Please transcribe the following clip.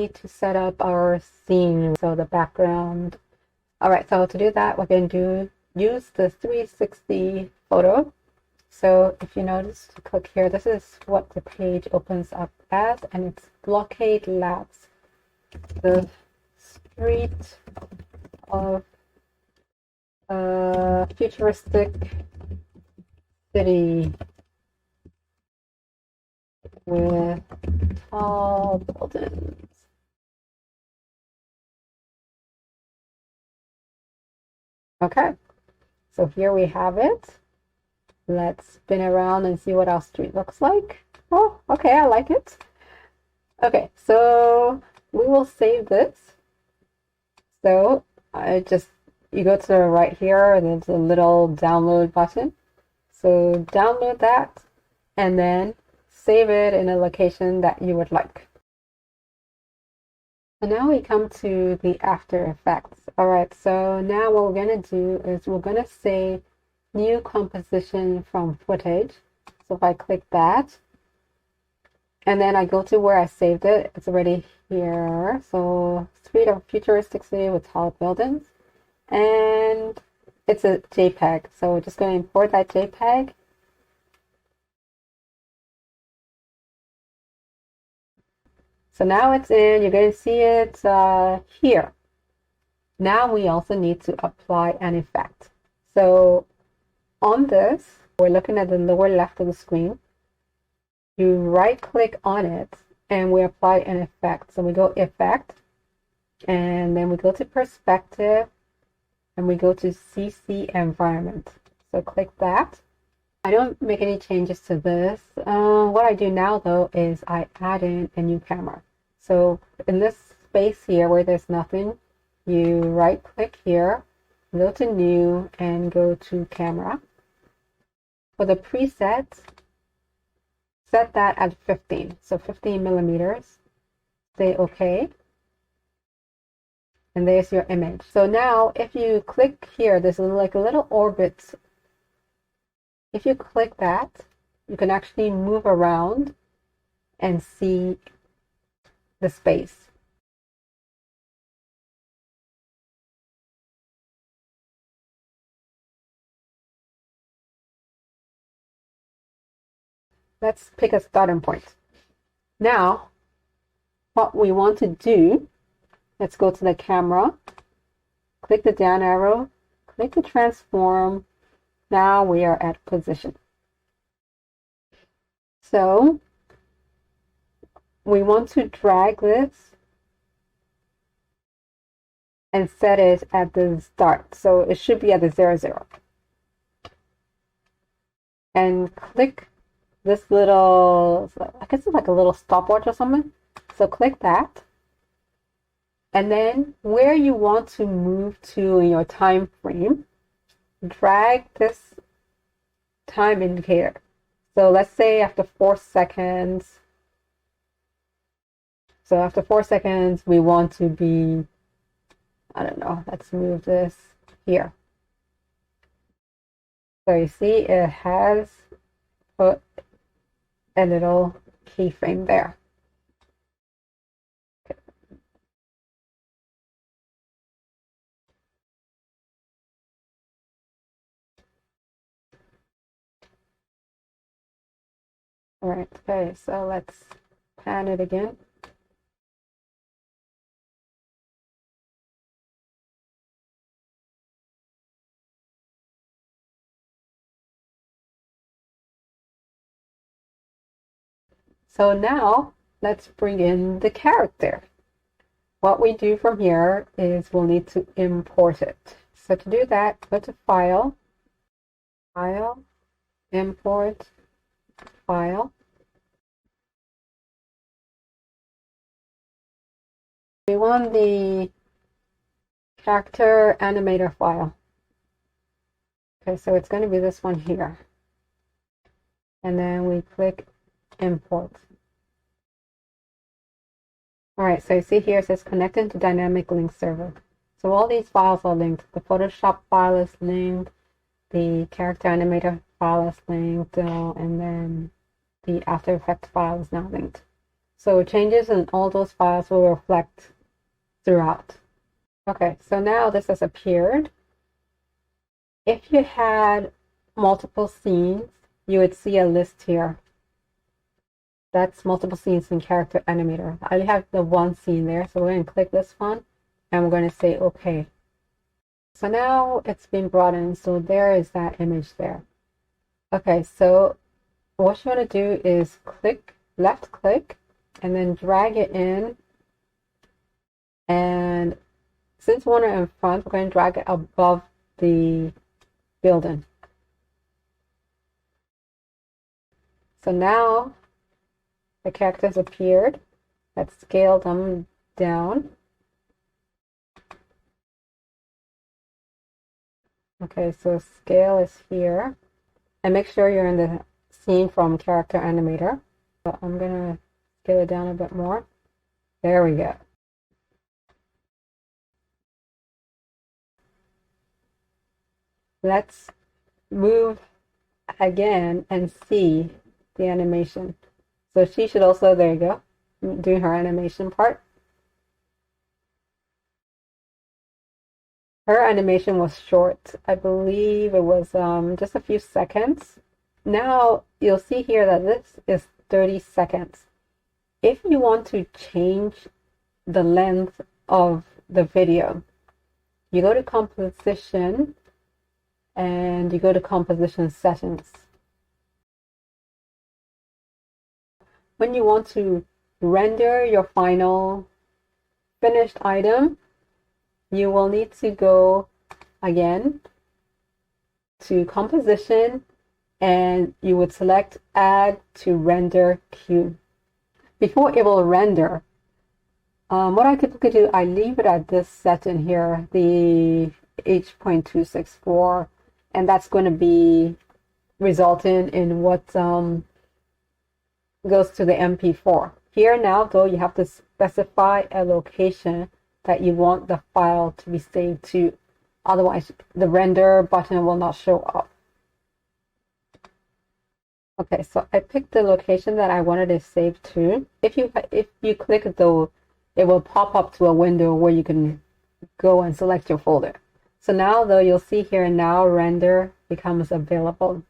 need to set up our scene, so the background. All right, so to do that, we're going to use the 360 photo. So if you notice, click here, this is what the page opens up as, and it's Blockade Labs, the street of a futuristic city with tall buildings. Okay, so here we have it. Let's spin around and see what our street looks like. Oh, okay, I like it. Okay, so we will save this. So you go to the right here and there's a little download button. So download that and then save it in a location that you would like. So now we come to the After Effects. All right, so now what we're going to do is we're going to say new composition from footage. So if I click that, and then I go to where I saved it, it's already here. So street of futuristic city with tall buildings, and it's a JPEG. So we're just going to import that JPEG. So now it's in, you're going to see it here. Now we also need to apply an effect. So on this, we're looking at the lower left of the screen. You right click on it and we apply an effect. So we go Effect, and then we go to Perspective, and we go to CC Environment. So click that. I don't make any changes to this. What I do now though is I add in a new camera. So in this space here where there's nothing, you right click here, go to New, and go to Camera. For the presets, set that at 15, so 15 millimeters. Say OK. And there's your image. So now if you click here, there's like a little orbit. If you click that, you can actually move around and see the space. Let's pick a starting point. Now, what we want to do, let's go to the camera, click the down arrow, click the transform. Now we are at position. So we want to drag this and set it at the start. So it should be at the 0, 0. And click this little, I guess it's like a little stopwatch or something. So click that. And then where you want to move to in your time frame, drag this time indicator. So let's say after 4 seconds. So after 4 seconds, we want to be, I don't know, let's move this here. So you see it has put a little keyframe there. Okay. All right, okay, so let's pan it again. So now let's bring in the character. What we do from here is we'll need to import it. So to do that, go to File, File, Import, File. We want the character animator file. Okay, so it's going to be this one here. And then we click Import. All right, so you see here it says connecting to dynamic link server. So all these files are linked. The Photoshop file is linked, the character animator file is linked, and then the After Effects file is now linked. So changes in all those files will reflect throughout. Okay, so now this has appeared. If you had multiple scenes, you would see a list here. That's multiple scenes in Character Animator. I have the one scene there, so we're going to click this one, and we're going to say OK. So now it's been brought in, so there is that image there. Okay, so what you want to do is left click, and then drag it in. And since we want it in front, we're going to drag it above the building. So now the characters appeared. Let's scale them down. Okay, so scale is here. And make sure you're in the scene from Character Animator. So I'm going to scale it down a bit more. There we go. Let's move again and see the animation. So she should also, there you go, do her animation part. Her animation was short. I believe it was just a few seconds. Now you'll see here that this is 30 seconds. If you want to change the length of the video, you go to Composition and you go to Composition Settings. When you want to render your final finished item, you will need to go again to Composition, and you would select Add to Render Queue. Before it will render, what I typically do, I leave it at this setting here, the H.264, and that's going to be resulting in what goes to the MP4. Here now, though, you have to specify a location that you want the file to be saved to. Otherwise, the render button will not show up. Okay, so I picked the location that I wanted to save to. If you click though, it will pop up to a window where you can go and select your folder. So now though, you'll see here now render becomes available.